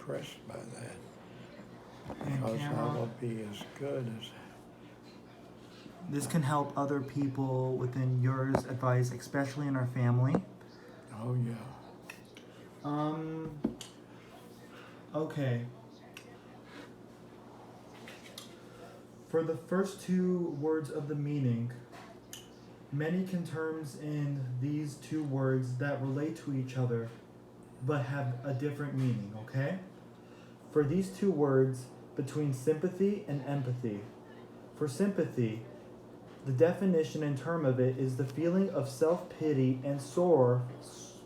impressed by that. And Because Cameron, that'll be as good as, this can help other people within your advice, especially in our family. oh yeah. Um, okay. For the first two words of the meaning, many can terms in these two words that relate to each other but have a different meaning, okay? For these two words, between sympathy and empathy. For sympathy, the definition and term of it is the feeling of self-pity and sorrow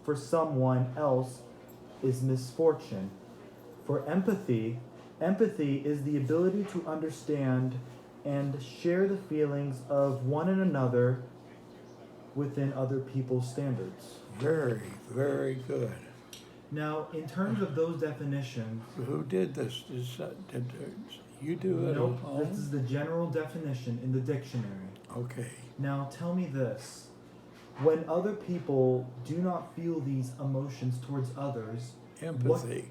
for someone else is misfortune. For empathy, empathy is the ability to understand and share the feelings of one and another within other people's standards. Very, very good. Now, in terms of those definitions, Who did this? Did you do it nope, alone? this is the general definition in the dictionary. Okay. Now, tell me this. When other people do not feel these emotions towards others, Empathy.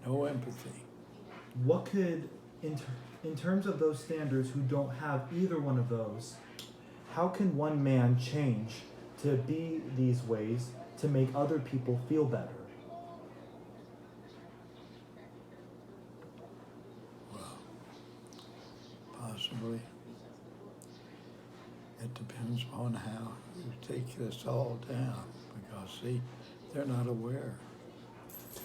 No empathy. what could, in terms of those standards who don't have either one of those, how can one man change to be these ways to make other people feel better? Well, possibly. It depends on how you take this all down. Because, see, they're not aware.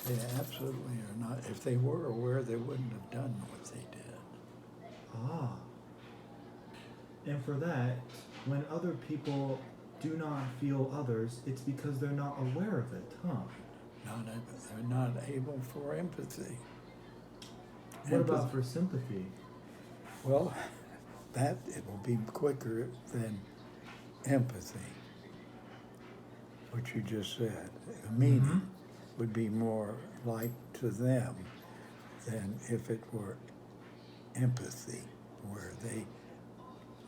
They absolutely are not. If they were aware, they wouldn't have done what they did. Ah. And for that, when other people do not feel others, it's because they're not aware of it, huh? They're not able for empathy. What about for sympathy? Well, that it will be quicker than empathy, what you just said. The meaning would be more like to them than if it were empathy, where they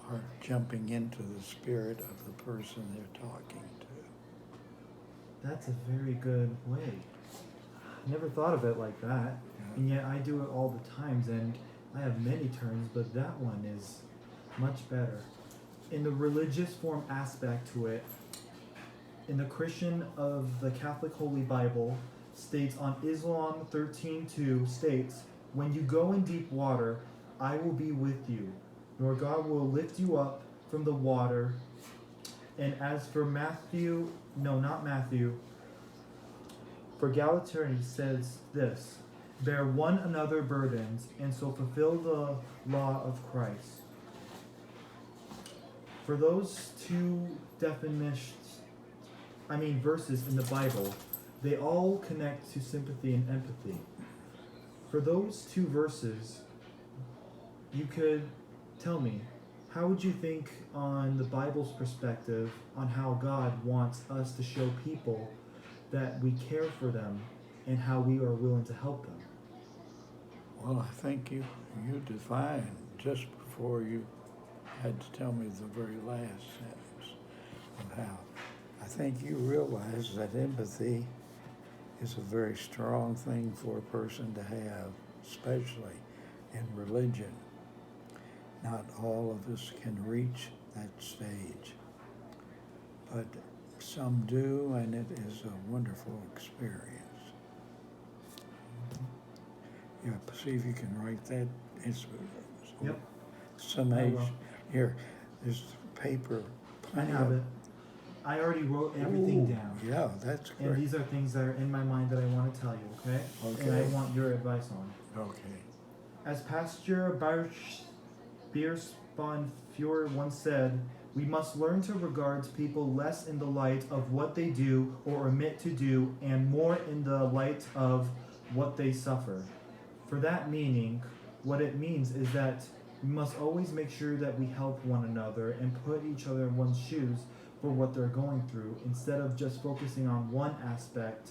are jumping into the spirit of the person they're talking to. That's a very good way. I never thought of it like that. Yeah. And yet I do it all the times, and I have many terms, but that one is much better. In the religious form aspect to it, in the Christian of the Catholic Holy Bible, states on Islam 13:2 states, "When you go in deep water, I will be with you, nor God will lift you up from the water." And as for Matthew, no, not Matthew, for Galatians says this, "Bear one another burdens, and so fulfill the law of Christ." For those two verses in the Bible, they all connect to sympathy and empathy. For those two verses, you could tell me, how would you think on the Bible's perspective on how God wants us to show people that we care for them and how we are willing to help them? Well, I think you defined just before you had to tell me the very last sentence of how I think you realize that empathy is a very strong thing for a person to have, especially in religion. Not all of us can reach that stage, but some do, and it is a wonderful experience. Yeah, see if you can write that. It's Yep. summation. Here, there's paper. I have it. I already wrote everything Ooh, down. Yeah, that's great. And these are things that are in my mind that I want to tell you, okay? And I Okay. want your advice on. Okay. As Pastor Bierspan Fuhrer once said, we must learn to regard people less in the light of what they do or omit to do and more in the light of what they suffer. For that meaning, what it means is that we must always make sure that we help one another and put each other in one's shoes for what they're going through instead of just focusing on one aspect.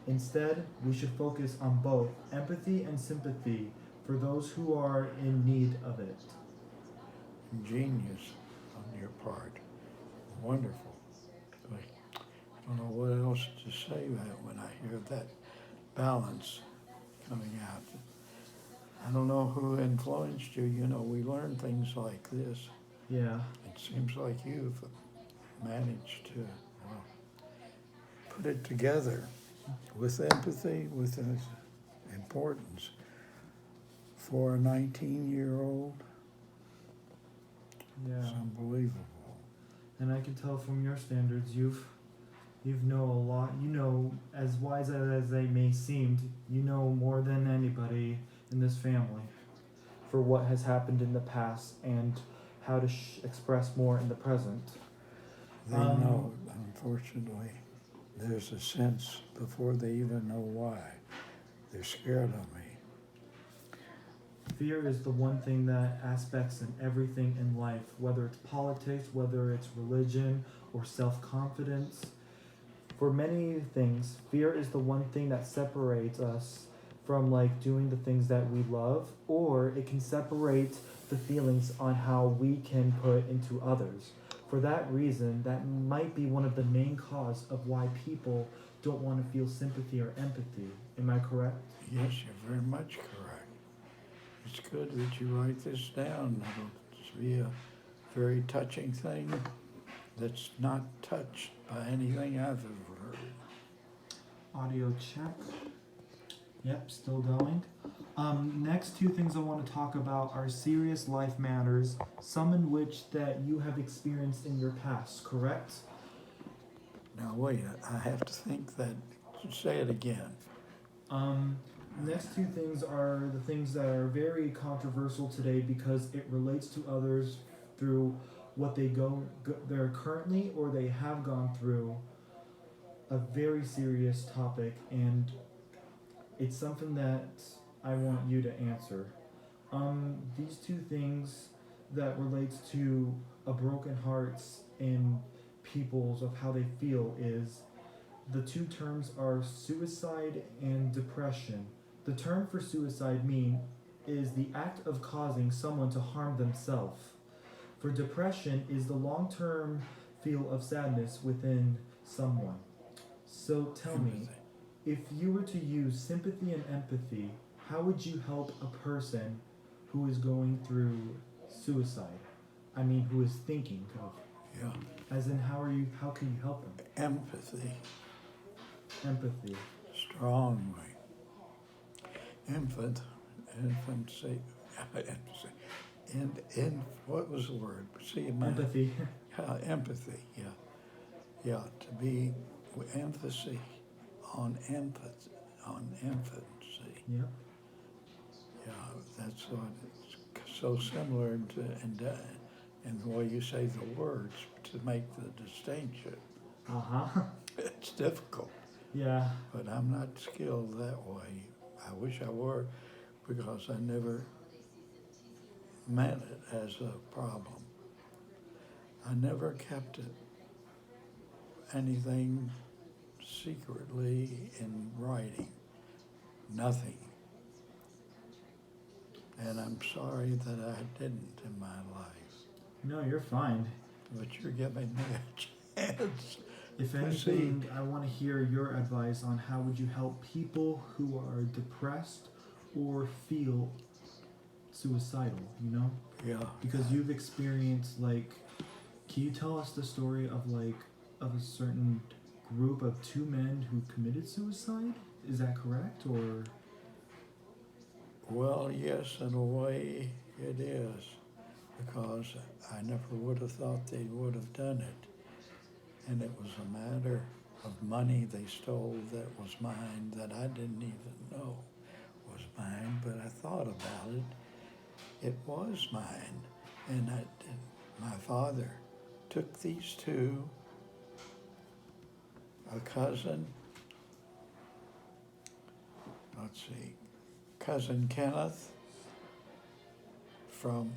Instead, we should focus on both empathy and sympathy for those who are in need of it. Genius on your part. Wonderful. I don't know what else to say when I hear that balance coming out. I don't know who influenced you. You know, we learn things like this. Yeah. It seems like you've managed to put it together with empathy, with its importance for a 19-year-old. Yeah. It's unbelievable. And I can tell from your standards, you've know a lot. You know, as wise as they may seem, you know more than anybody in this family for what has happened in the past and how to express more in the present. They know, unfortunately, there's a sense before they even know why. They're scared of me. Fear is the one thing that aspects in everything in life, whether it's politics, whether it's religion or self-confidence. For many things, fear is the one thing that separates us from like doing the things that we love, or it can separate the feelings on how we can put into others. For that reason, that might be one of the main cause of why people don't want to feel sympathy or empathy. Am I correct? Yes, you're very much correct. It's good that you write this down. It'll be a very touching thing that's not touched by anything I've ever heard. Audio check. Yep, still going. Next two things I want to talk about are serious life matters, some in which that you have experienced in your past, correct? Now wait, I have to think that, say it again. Next two things are the things that are very controversial today because it relates to others through what they they're currently or they have gone through a very serious topic, and it's something that I want you to answer. These two things that relates to a broken hearts and people's of how they feel is the two terms are suicide and depression. The term for suicide is the act of causing someone to harm themselves. For depression is the long-term feel of sadness within someone. So tell me, if you were to use sympathy and empathy, how would you help a person who is going through suicide? I mean, who is thinking of. Yeah. As in, how can you help them? Empathy. Empathy. Strongly. Infancy. What was the word? See, Empathy. Empathy, yeah. Yeah, to be with emphasis on empathy, on infancy. Yep. Yeah, that's what it's so similar to, in the way you say the words to make the distinction. Uh-huh. It's difficult, Yeah. but I'm not skilled that way. I wish I were, because I never meant it as a problem. I never kept it anything secretly in writing. Nothing. And I'm sorry that I didn't in my life. No, you're fine. But you're giving me a chance. If anything, I want to hear your advice on how would you help people who are depressed or feel suicidal, you know? Yeah. Because you've experienced, like, can you tell us the story of, like, of a certain group of two men who committed suicide? Is that correct, or? Well, yes, in a way it is, because I never would have thought they would have done it. And it was a matter of money they stole that was mine, that I didn't even know was mine, but I thought about it. It was mine. And my father took these two, a cousin, cousin Kenneth from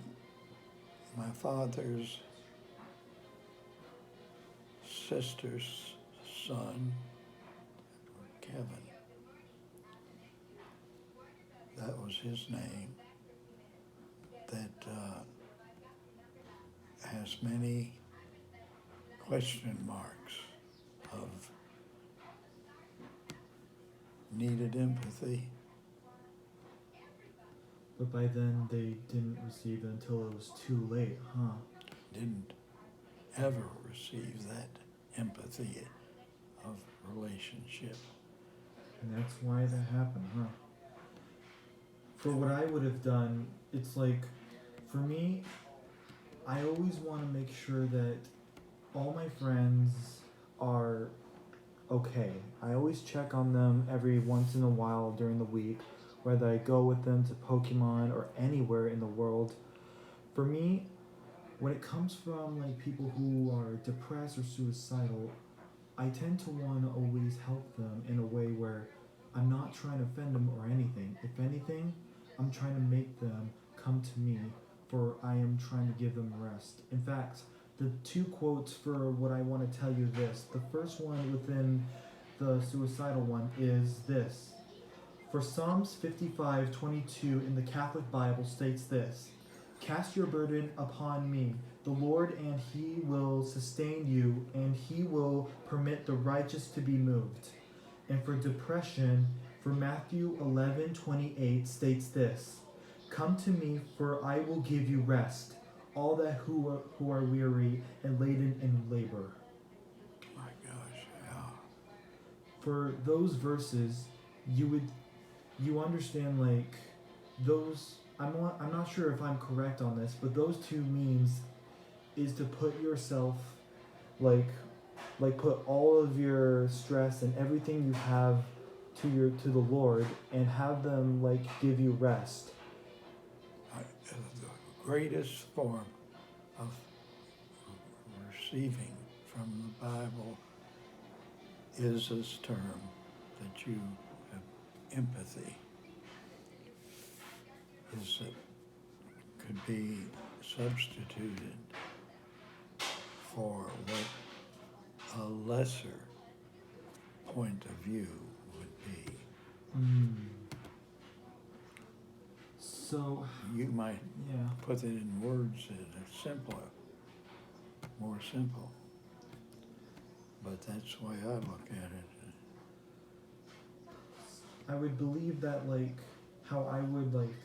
my father's sister's son, Kevin. That was his name. That has many question marks of needed empathy, But by then they didn't receive it until it was too late, huh? Didn't ever receive that empathy of relationship. And that's why that happened, huh? For what I would have done, it's like, for me, I always want to make sure that all my friends are okay. I always check on them every once in a while during the week, whether I go with them to Pokemon or anywhere in the world. For me, when it comes from like people who are depressed or suicidal, I tend to want to always help them in a way where I'm not trying to offend them or anything. If anything, I'm trying to make them come to me, for I am trying to give them rest. In fact, the two quotes for what I want to tell you this. The first one within the suicidal one is this. For Psalms 55:22 in the Catholic Bible states this: Cast your burden upon me, the Lord, and he will sustain you, and he will permit the righteous to be moved. And for depression, for Matthew 11:28 states this: Come to me, for I will give you rest, all that who are weary and laden in labor. My gosh, yeah. For those verses, you understand like those. I'm not sure if I'm correct on this, but those two means is to put yourself like put all of your stress and everything you have to the Lord, and have them like give you rest. The greatest form of receiving from the Bible is this term that you have, empathy, is that could be substituted for what a lesser point of view would be. So You might yeah, put it in words that are simpler, more simple, but that's the way I look at it. I would believe that like how I would like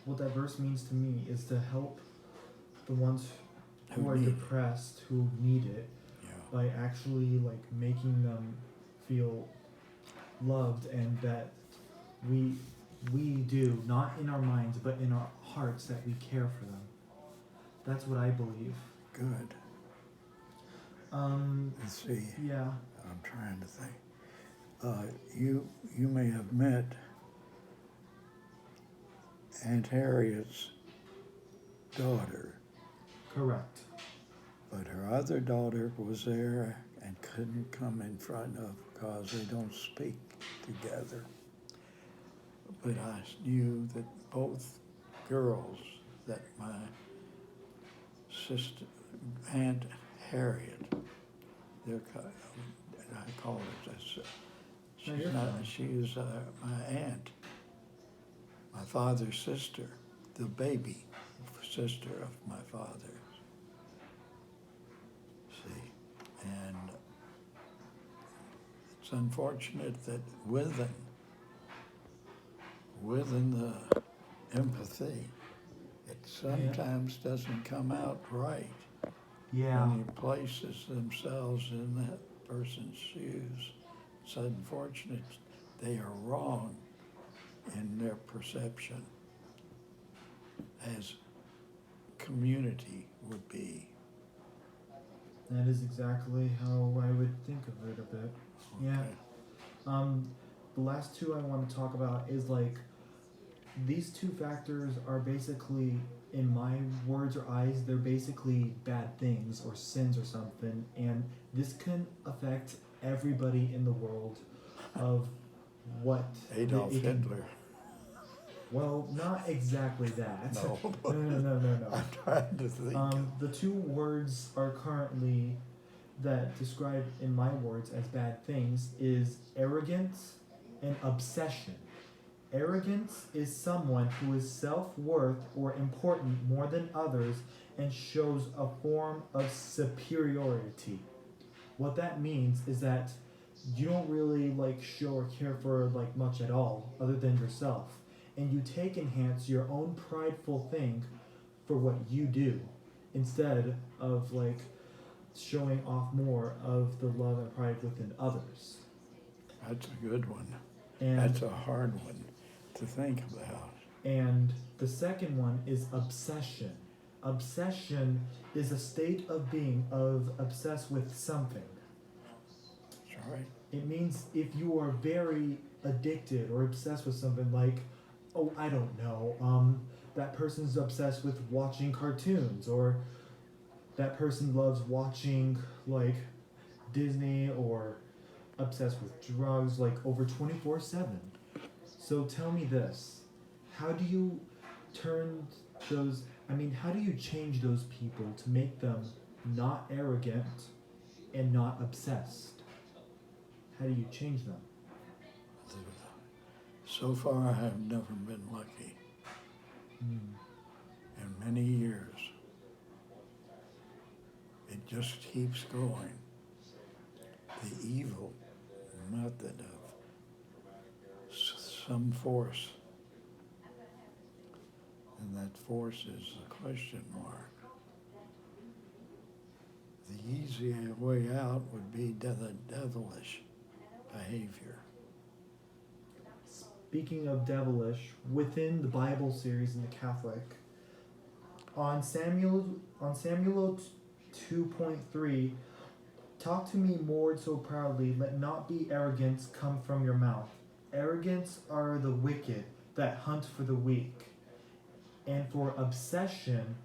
what that verse means to me is to help the ones who Who are need it. depressed, who need it, Yeah, by actually like making them feel loved, and that we do, not in our minds but in our hearts, that we care for them. That's what I believe. good. Let's see, Yeah. I'm trying to think. You may have met Aunt Harriet's daughter, Correct. but her other daughter was there and couldn't come in front of because they don't speak together. But I knew that both girls, that my sister, Aunt Harriet, I call her this. No, you're She's not. fine. She is my aunt, my father's sister, the baby sister of my father. See, and it's unfortunate that within the empathy, it sometimes doesn't come out right Yeah. when he places themselves in that person's shoes. It's unfortunate they are wrong in their perception as community would be. That is exactly how I would think of it a bit. Yeah. Okay. The last two I want to talk about is like these two factors are basically, in my words or eyes, they're basically bad things or sins or something, and this can affect everybody in the world of what Adolf it can- Hitler. Well, not exactly that. No. No. I'm trying to think. The two words are currently that describe in my words as bad things is arrogance and obsession. Arrogance is someone who is self-worth or important more than others and shows a form of superiority. What that means is that you don't really like show or care for like much at all other than yourself. and you take enhance your own prideful thing for what you do instead of like showing off more of the love and pride within others. That's a good one. And That's a hard one to think about. and the second one is obsession. Obsession is a state of being of obsessed with something. That's right. It means if you are very addicted or obsessed with something like, oh, I don't know, that person's obsessed with watching cartoons, or that person loves watching like Disney, or obsessed with drugs like over 24/7. So tell me this. How do you turn those how do you change those people to make them not arrogant and not obsessed? How do you change them? So far, I have never been lucky in many years. It just keeps going. The evil method of some force, and that force is a question mark. The easy way out would be the devilish behavior. Speaking of devilish, within the Bible series in the Catholic, on Samuel 2.3, talk to me more so proudly, let not be arrogance come from your mouth. Arrogance are the wicked that hunt for the weak. And for obsession,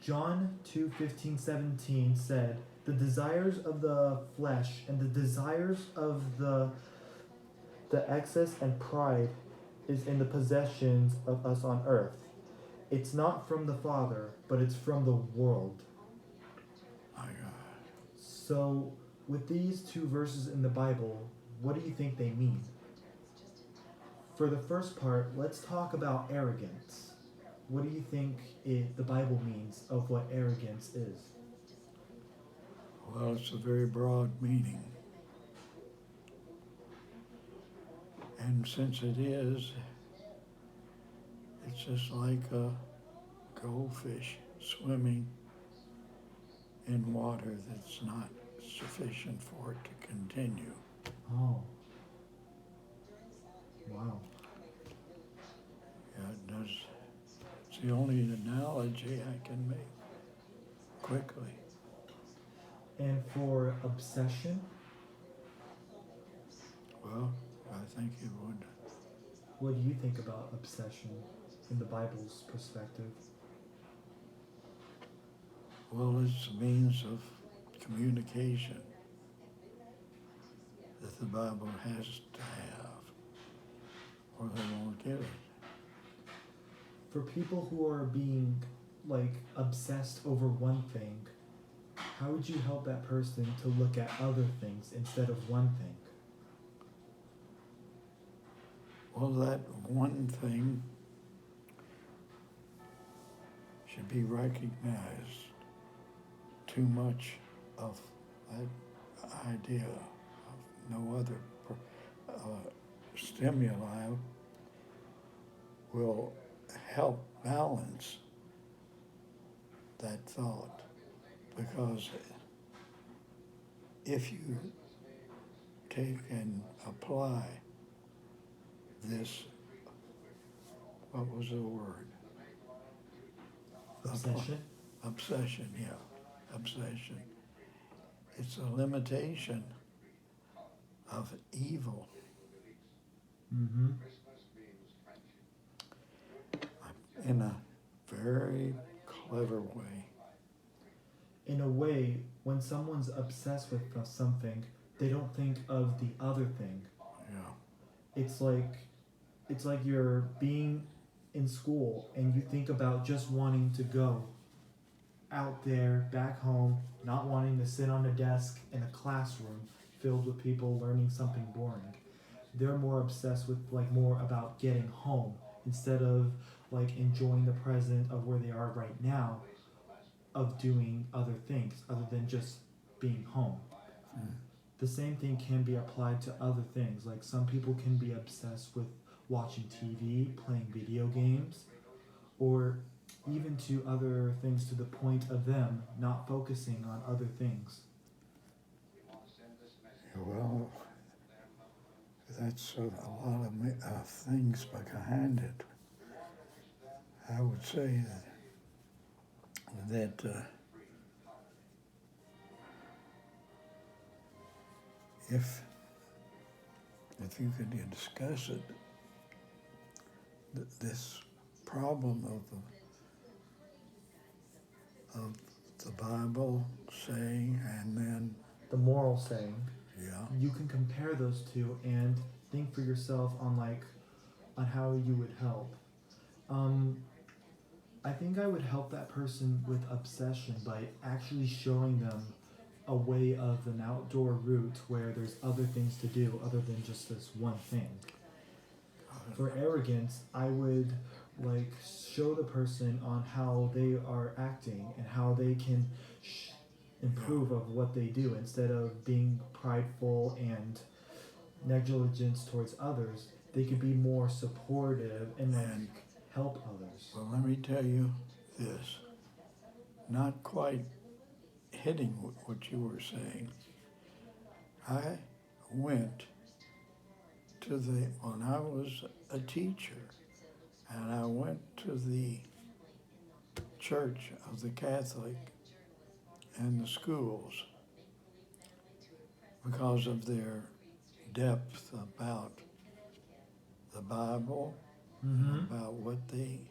John 2:15-17 said, the desires of the flesh and the desires of the excess and pride is in the possessions of us on earth. It's not from the Father, but it's from the world. My God. So, with these two verses in the Bible, what do you think they mean? For the first part, let's talk about arrogance. What do you think the Bible means of what arrogance is? Well, it's a very broad meaning. And since it is, it's just like a goldfish swimming in water that's not sufficient for it to continue. Oh. Wow. Yeah, it does. It's the only analogy I can make quickly. And for obsession, Well, I think it would. what do you think about obsession in the Bible's perspective? Well, it's a means of communication that the Bible has to have, or they won't get it. For people who are being like obsessed over one thing, how would you help that person to look at other things instead of one thing? Well, that one thing should be recognized. Too much of that idea of no other stimuli will help balance that thought, because if you take and apply this, what was the word? Obsession? Obsession, yeah. Obsession. It's a limitation of evil. Mm-hmm. In a very clever way. In a way, when someone's obsessed with something, they don't think of the other thing. Yeah. It's like you're being in school and you think about just wanting to go out there, back home, not wanting to sit on a desk in a classroom filled with people learning something boring. They're more obsessed with more about getting home instead of enjoying the present of where they are right now, of doing other things other than just being home. The same thing can be applied to other things. Like some people can be obsessed with watching TV, playing video games, or even to other things to the point of them not focusing on other things. Well, that's a lot of things behind it. I would say that if you could discuss it, this problem of the Bible saying, and then The moral saying, yeah, you can compare those two and think for yourself on how you would help. I think I would help that person with obsession by actually showing them a way of an outdoor route where there's other things to do other than just this one thing. For arrogance, I would show the person on how they are acting and how they can improve of what they do instead of being prideful and negligence towards others. They could be more supportive and help others. well, let me tell you this, not quite hitting what you were saying. I went when I was a teacher, and I went to the church of the Catholic and the schools because of their depth about the Bible, Mm-hmm. about what they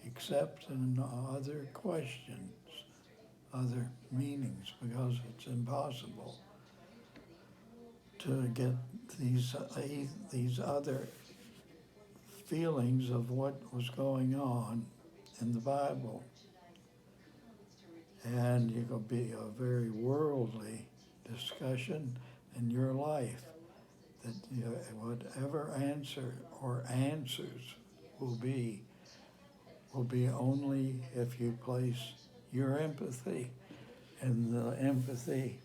accept, and other questions, other meanings, because it's impossible to get these other feelings of what was going on in the Bible. And it could be a very worldly discussion in your life that whatever answer or answers will be only if you place your empathy and the empathy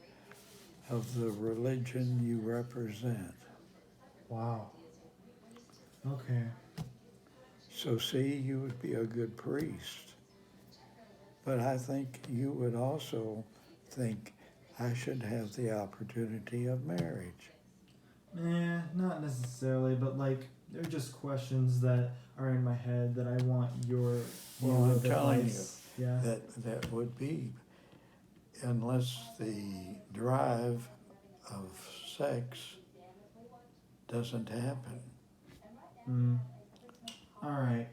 of the religion you represent. Wow. Okay. So see, you would be a good priest. But I think you would also think I should have the opportunity of marriage. Not necessarily, but they're just questions that are in my head that I want your Well, I'm telling advice. Yeah. that would be, unless the drive of sex doesn't happen. All right.